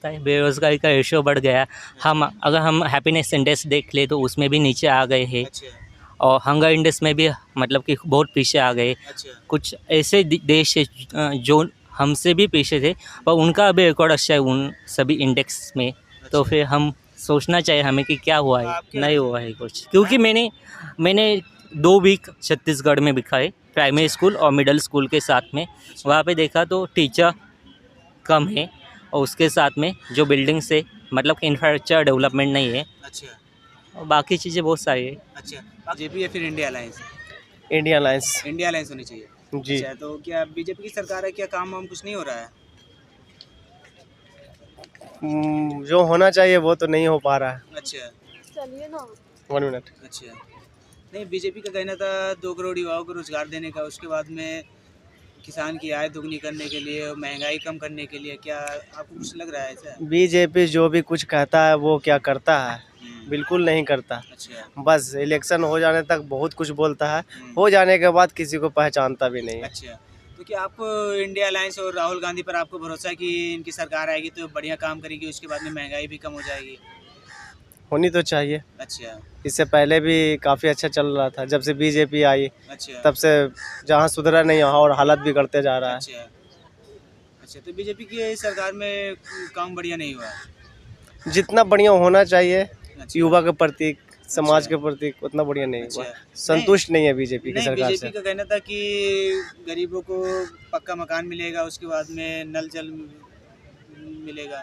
पता है बेरोज़गारी का रेशियो बढ़ गया। हम हैप्पीनेस इंडेक्स देख ले तो उसमें भी नीचे आ गए हैं। अच्छा और हंगर इंडेक्स में भी मतलब कि बहुत पीछे आ गए। अच्छा कुछ ऐसे देश है जो हमसे भी पीछे थे, पर उनका अभी रिकॉर्ड अच्छा है उन सभी इंडेक्स में। तो अच्छा। फिर हम सोचना चाहिए हमें कि क्या हुआ तो है, आप क्या नहीं हुआ है कुछ। क्योंकि हाँ? मैंने 2 वीक छत्तीसगढ़ में बिताए है, प्राइमरी अच्छा स्कूल और मिडिल स्कूल के साथ में। अच्छा वहाँ पे देखा तो टीचर कम है, और उसके साथ में जो बिल्डिंग्स है मतलब कि इंफ्रास्ट्रक्चर डेवलपमेंट नहीं है, अच्छा और बाकी चीज़ें बहुत सारी है। अच्छा। बीजेपी या फिर India alliance? India alliance. India alliance होनी चाहिए। जी। अच्छा, तो क्या बीजेपी की सरकार है, क्या काम वाम कुछ नहीं हो रहा है? जो होना चाहिए वो तो नहीं हो पा रहा है। अच्छा चलिए ना। 1 मिनट। अच्छा। नहीं, बीजेपी का कहना था 2 करोड़ युवाओं को रोजगार देने का, उसके बाद में किसान की आय दुगनी करने के लिए और महंगाई कम करने के लिए। क्या आपको कुछ लग रहा है ऐसा? बीजेपी जो भी कुछ कहता है वो क्या करता है? हम्म, बिल्कुल नहीं करता। अच्छा बस इलेक्शन हो जाने तक बहुत कुछ बोलता है, हम्म, हो जाने के बाद किसी को पहचानता भी नहीं है। अच्छा। तो क्या आपको इंडिया अलायंस और राहुल गांधी पर आपको भरोसा है कि इनकी सरकार आएगी तो बढ़िया काम करेगी, उसके बाद में महंगाई भी कम हो जाएगी? होनी तो चाहिए। अच्छा इससे पहले भी काफ़ी अच्छा चल रहा था, जब से बीजेपी आई अच्छा तब से जहाँ सुधरा नहीं वहाँ और हालत बिगड़ते जा रहा है। अच्छा अच्छा। तो बीजेपी की सरकार में काम बढ़िया नहीं हुआ? जितना बढ़िया होना चाहिए अच्छा युवा के प्रति, समाज अच्छा। के प्रति, उतना बढ़िया नहीं हुआ। अच्छा। संतुष्ट नहीं है बीजेपी की नहीं, सरकार बीजेपी से। का कहना था कि गरीबों को पक्का मकान मिलेगा, उसके बाद में नल जल मिलेगा।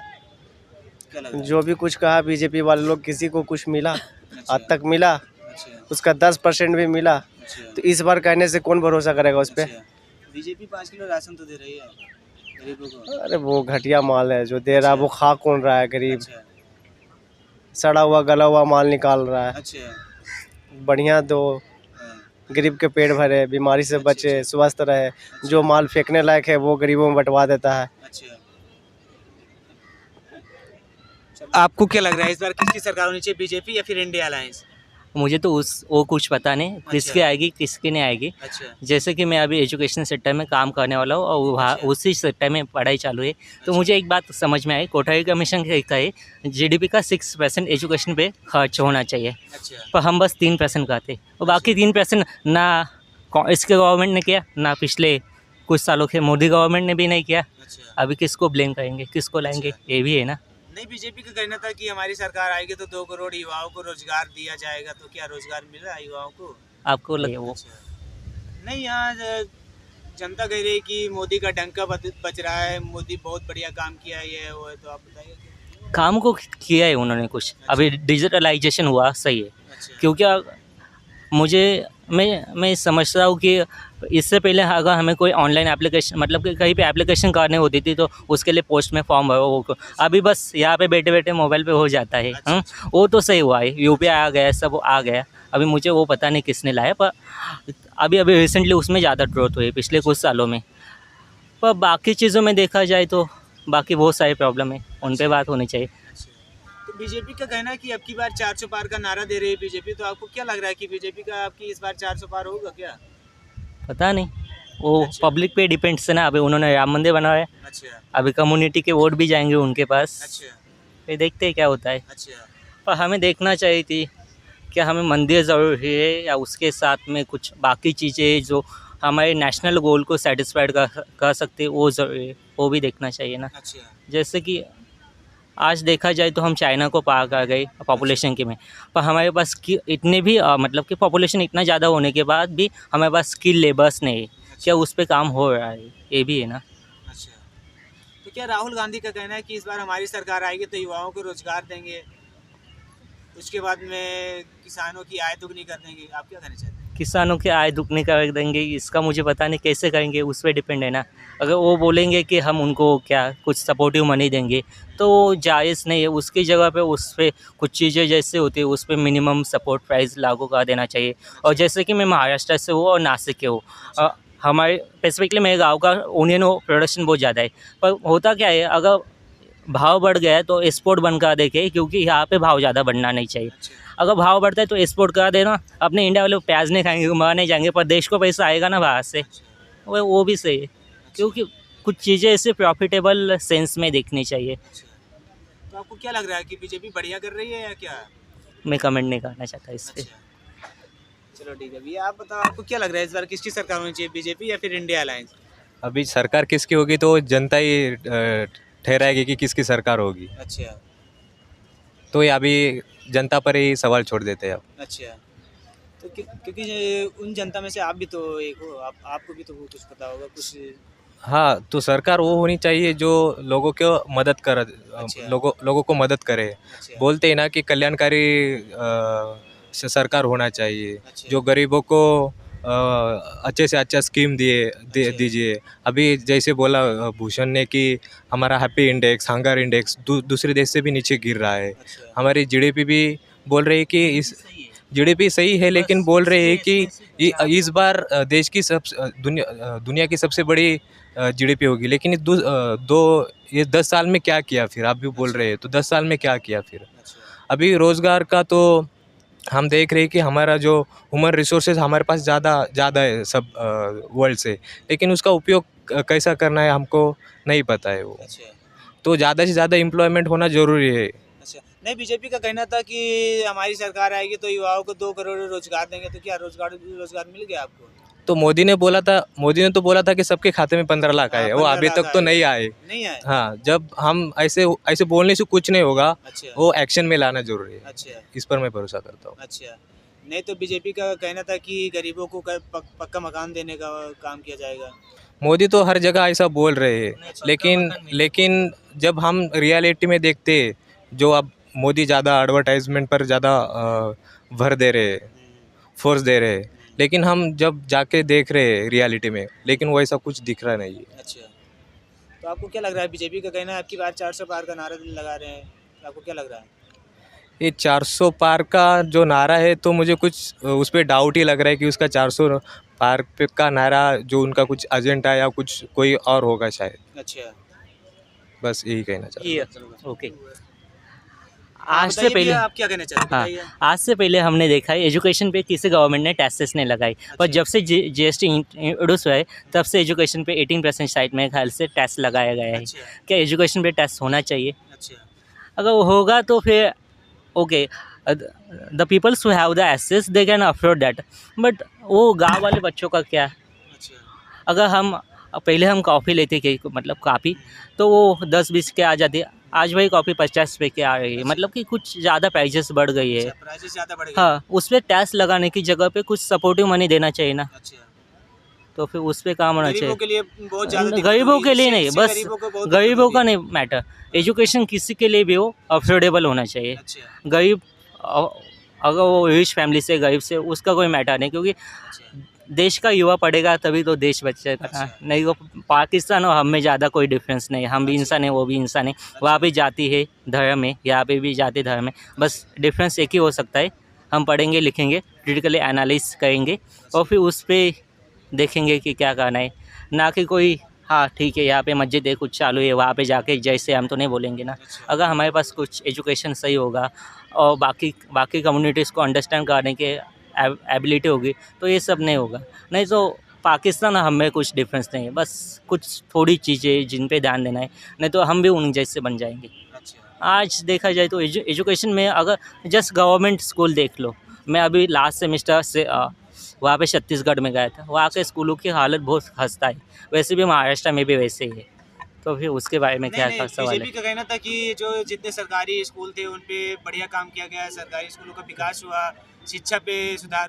क्या लग रहा है? जो भी कुछ कहा बीजेपी वाले लोग, किसी को कुछ मिला? अच्छा आज तक मिला? अच्छा उसका 10% भी मिला? अच्छा तो इस बार कहने से कौन भरोसा करेगा उस पर? अच्छा। बीजेपी 5 किलो राशन तो दे रही है गरीबों को। अरे वो घटिया माल है जो दे रहा है, अच्छा। वो खा कौन रहा है? गरीब अच्छा सड़ा हुआ गला हुआ माल निकाल रहा है। अच्छा बढ़िया दो, हाँ, गरीब के पेट भरे, बीमारी से अच्छा, बचे, अच्छा। स्वस्थ रहे। अच्छा जो माल फेंकने लायक है वो गरीबों में बंटवा देता है। अच्छा। आपको क्या लग रहा है इस बार किसकी सरकार होनी चाहिए, बीजेपी या फिर इंडिया अलायंस? मुझे तो वो कुछ पता नहीं किसकी अच्छा आएगी किसकी नहीं आएगी। अच्छा जैसे कि मैं अभी एजुकेशन सेक्टर में काम करने वाला हूँ, और वहाँ अच्छा उसी सेक्टर में पढ़ाई चालू है। तो अच्छा मुझे एक बात समझ में आई, कोठारी कमीशन कहता है जीडीपी का 6% एजुकेशन पे खर्च होना चाहिए, अच्छा पर हम बस 3% कहते, और बाकी 3% ना इसके गवर्नमेंट ने किया, ना पिछले कुछ सालों के मोदी गवर्नमेंट ने भी नहीं किया। अच्छा अभी किसको ब्लेम करेंगे, किसको लाएंगे, अच्छा। ये भी है ना। नहीं, बीजेपी का कहना था कि हमारी सरकार आएगी तो 2 करोड़ युवाओं को रोजगार दिया जाएगा। तो क्या रोजगार मिल रहा है युवाओं को? आपको लगे वो अच्छा। नहीं, यहाँ जनता कह रही है कि मोदी का डंका बज रहा है, मोदी बहुत बढ़िया काम किया है, ये है वो है। तो आप बताइए। काम को किया है उन्होंने कुछ, अभी डिजिटलाइजेशन हुआ सही है। अच्छा क्योंकि मैं समझता हूँ कि इससे पहले अगर हमें कोई ऑनलाइन एप्लीकेशन मतलब कि कहीं पे एप्लीकेशन करनी होती थी तो उसके लिए पोस्ट में फॉर्म भरो, वो अभी बस यहाँ पे बैठे बैठे मोबाइल पे हो जाता है। अच्छा अच्छा वो तो सही हुआ है, यूपीआई आ गया, सब आ गया। अभी मुझे वो पता नहीं किसने लाया, पर अभी अभी रिसेंटली उसमें ज़्यादा ग्रोथ हुई पिछले कुछ सालों में। पर बाकी चीज़ों में देखा जाए तो बाकी बहुत सारी प्रॉब्लम है, उन पर बात होनी चाहिए। अच्छा। तो बीजेपी का कहना है कि अब की बार 400 पार का नारा दे रही है बीजेपी। तो आपको क्या लग रहा है कि बीजेपी का आपकी इस बार 400 पार होगा क्या? पता नहीं, वो अच्छा पब्लिक पे डिपेंड्स है ना। अभी उन्होंने राम मंदिर बनाया है, अच्छा अभी कम्युनिटी के वोट भी जाएंगे उनके पास। अच्छा फिर देखते हैं क्या होता है। अच्छा पर हमें देखना चाहिए थी क्या हमें मंदिर ज़रूरी है, या उसके साथ में कुछ बाकी चीज़ें जो हमारे नेशनल गोल को सेटिस्फाइड कर सकते वो ज़रूरी है, वो भी देखना चाहिए ना। अच्छा जैसे कि आज देखा जाए तो हम चाइना को पार कर गए पॉपुलेशन के में, पर हमारे पास इतने भी मतलब कि पॉपुलेशन इतना ज़्यादा होने के बाद भी हमारे पास स्किल लेबर्स नहीं है। क्या उस पर काम हो रहा है, ये भी है ना। अच्छा। तो क्या राहुल गांधी का कहना है कि इस बार हमारी सरकार आएगी तो युवाओं को रोजगार देंगे, उसके बाद में किसानों की आय दुगनी कर देंगे? आप क्या कहना चाहते हैं? किसानों की आय दुगनी कर देंगे, इसका मुझे पता नहीं कैसे करेंगे, उस पर डिपेंड है ना। अगर वो बोलेंगे कि हम उनको क्या कुछ सपोर्टिव मनी देंगे तो वो जायज़ नहीं है। उसकी जगह पे उस पर कुछ चीज़ें जैसे होती है उस पर मिनिमम सपोर्ट प्राइस लागू कर देना चाहिए। और जैसे कि मैं महाराष्ट्र से हूँ और नासिक के हूँ, हमारे स्पेसिफिकली मेरे गाँव का ओनियन प्रोडक्शन बहुत ज़्यादा है। पर होता क्या है, अगर भाव बढ़ गया है तो एक्सपोर्ट बंद कर देखे, क्योंकि यहाँ पे भाव ज़्यादा बढ़ना नहीं चाहिए। अच्छा अगर भाव बढ़ता है तो एक्सपोर्ट कर देना, अपने इंडिया वाले प्याज नहीं खाएंगे, मर नहीं जाएंगे, पर देश को पैसा आएगा ना बाहर से, अच्छा वो भी सही है। क्योंकि कुछ चीज़ें ऐसे प्रॉफिटेबल सेंस में देखनी चाहिए। अच्छा। तो आपको क्या लग रहा है कि बीजेपी बढ़िया कर रही है या क्या? मैं कमेंट नहीं करना चाहता इस पे। अच्छा, चलो ठीक है भैया, आप बताओ आपको क्या लग रहा है इस बार किसकी सरकार होनी चाहिए, बीजेपी या फिर इंडिया अलायंस? अभी सरकार किसकी होगी तो जनता ही ठहराएगी कि किसकी सरकार होगी। अच्छा तो ये अभी जनता पर ही सवाल छोड़ देते हैं अब। अच्छा, तो क्योंकि ये उन जनता में से आप भी तो एक हो, आपको भी तो कुछ पता होगा कुछ। हाँ, तो सरकार वो होनी चाहिए जो लोगों को मदद कर अच्छा। लोगों को मदद करे। अच्छा बोलते हैं ना कि कल्याणकारी सरकार होना चाहिए, अच्छा जो गरीबों को अच्छे से अच्छा स्कीम अच्छा दीजिए। अभी जैसे बोला भूषण ने कि हमारा हैप्पी इंडेक्स, हंगर इंडेक्स दूसरे देश से भी नीचे गिर रहा है। अच्छा हमारी जीडीपी भी बोल रही है कि इस जीडीपी सही है, लेकिन बोल रहे हैं कि इस बार देश की दुनिया की सबसे बड़ी जीडीपी होगी। लेकिन ये 10 साल में क्या किया फिर? आप भी बोल रहे हैं तो 10 साल में क्या किया फिर? अच्छा अभी रोज़गार का तो हम देख रहे हैं कि हमारा जो ह्यूमन रिसोर्सेज हमारे पास ज़्यादा है सब वर्ल्ड से, लेकिन उसका उपयोग कैसा करना है हमको नहीं पता है वो। अच्छा तो ज़्यादा से ज़्यादा एम्प्लॉयमेंट होना ज़रूरी है। अच्छा, नहीं बीजेपी का कहना था कि हमारी सरकार आएगी तो युवाओं को 2 करोड़ रोजगार देंगे, तो क्या रोजगार मिल गया आपको? तो मोदी ने तो बोला था कि सबके खाते में 15 लाख आए, हाँ, वो 15 अभी लाख तक तो आए। नहीं आए। नहीं आए? हाँ, जब हम ऐसे ऐसे बोलने से कुछ नहीं होगा, अच्छा वो एक्शन में लाना जरूरी है। अच्छा इस पर मैं भरोसा करता हूँ। अच्छा, नहीं तो बीजेपी का कहना था कि गरीबों को पक्का मकान देने का काम किया जाएगा। मोदी तो हर जगह ऐसा बोल रहे हैं, पक्का लेकिन मकान मिलेगा। लेकिन जब हम रियलिटी में देखते हैं, जो अब मोदी ज़्यादा एडवर्टाइजमेंट पर ज़्यादा भर दे रहे हैं, फोर्स दे रहे हैं, लेकिन हम जब जाके देख रहे हैं रियलिटी में, लेकिन वो ऐसा कुछ दिख रहा नहीं है। अच्छा, तो आपको क्या लग रहा है, बीजेपी का कहना है आपकी बार 400 पार का नारा लगा रहे हैं, तो आपको क्या लग रहा है? ये 400 पार का जो नारा है, तो मुझे कुछ उस पर डाउट ही लग रहा है कि उसका 400 पार पे का नारा जो उनका कुछ एजेंडा या कुछ कोई और होगा शायद। अच्छा, बस यही कहना चाहता हूँ। ये ओके। आप आज से बताइए पहले भैया, आप क्या कहना चाहते हैं, हाँ, बताइए। आज से पहले हमने देखा है एजुकेशन पे किसी गवर्नमेंट ने टैक्सेस नहीं लगाई, पर अच्छा। जब से जीएसटी इंट्रोड्यूस हुआ है तब से एजुकेशन पे 18% शायद मेरे ख्याल से टैक्स लगाया गया है। अच्छा क्या एजुकेशन पे टैक्स होना चाहिए? अच्छा अगर वो होगा तो फिर okay, the peoples who have the access they can afford that, but वो गांव वाले बच्चों का क्या? अच्छा अगर हम पहले हम कॉफ़ी लेते थे, मतलब काफ़ी, तो वो 10-20 के आ जाती है, आज वही कॉफ़ी 50 रुपये की आ रही है। अच्छा। मतलब कि कुछ ज़्यादा प्राइजेस बढ़ गई है। अच्छा, प्राइसेस ज़्यादा बढ़ गए। हाँ, उस पे टैक्स लगाने की जगह पे कुछ सपोर्टिव मनी देना चाहिए ना, अच्छा, तो फिर उस पे काम होना गरीबों चाहिए। के लिए बहुत ज़्यादा दिक्कत गरीबों होगी, के लिए इससे- नहीं, इससे बस गरीबों को बहुत दिक्कत गरीबों होगी। का नहीं मैटर, एजुकेशन किसी के लिए भी हो अफोर्डेबल होना चाहिए। अच्छा गरीब अगर वो रिच फैमिली से, गरीब से, उसका कोई मैटर नहीं, क्योंकि अच्छा देश का युवा पढ़ेगा तभी तो देश बचेगा ना। अच्छा। नहीं तो पाकिस्तान और हम में ज़्यादा कोई डिफरेंस नहीं है, हम भी अच्छा। इंसान है, वो भी इंसान है। वहाँ पे जाति है, धर्म है, यहाँ पे भी जाति धर्म है, बस डिफरेंस एक ही हो सकता है, हम पढ़ेंगे लिखेंगे, क्रिटिकली एनालिसिस करेंगे और फिर उस पर देखेंगे कि क्या करना है, ना कि कोई हाँ ठीक है यहाँ पे मस्जिद है, कुछ चालू है, वहाँ पे जाके जैसे हम तो नहीं बोलेंगे ना। अच्छा। अगर हमारे पास कुछ एजुकेशन सही होगा और बाकी कम्युनिटीज़ को अंडरस्टैंड करने के एबिलिटी होगी तो ये सब नहीं होगा। नहीं तो पाकिस्तान और हम में कुछ डिफरेंस नहीं है, बस कुछ थोड़ी चीज़ें जिन पे ध्यान देना है, नहीं तो हम भी उन जैसे बन जाएंगे। अच्छा आज देखा जाए तो एजुकेशन में अगर जस्ट गवर्नमेंट स्कूल देख लो, मैं अभी लास्ट सेमेस्टर से वहाँ पे छत्तीसगढ़ में गया था, वहाँ के स्कूलों की हालत बहुत खस्ता है, वैसे भी महाराष्ट्र में भी वैसे ही है, तो फिर उसके बारे में क्या नहीं सवाल है? बीजेपी का कहना था कि जो जितने सरकारी स्कूल थे उन पे बढ़िया काम किया गया है, सरकारी स्कूलों का विकास हुआ, शिक्षा पे सुधार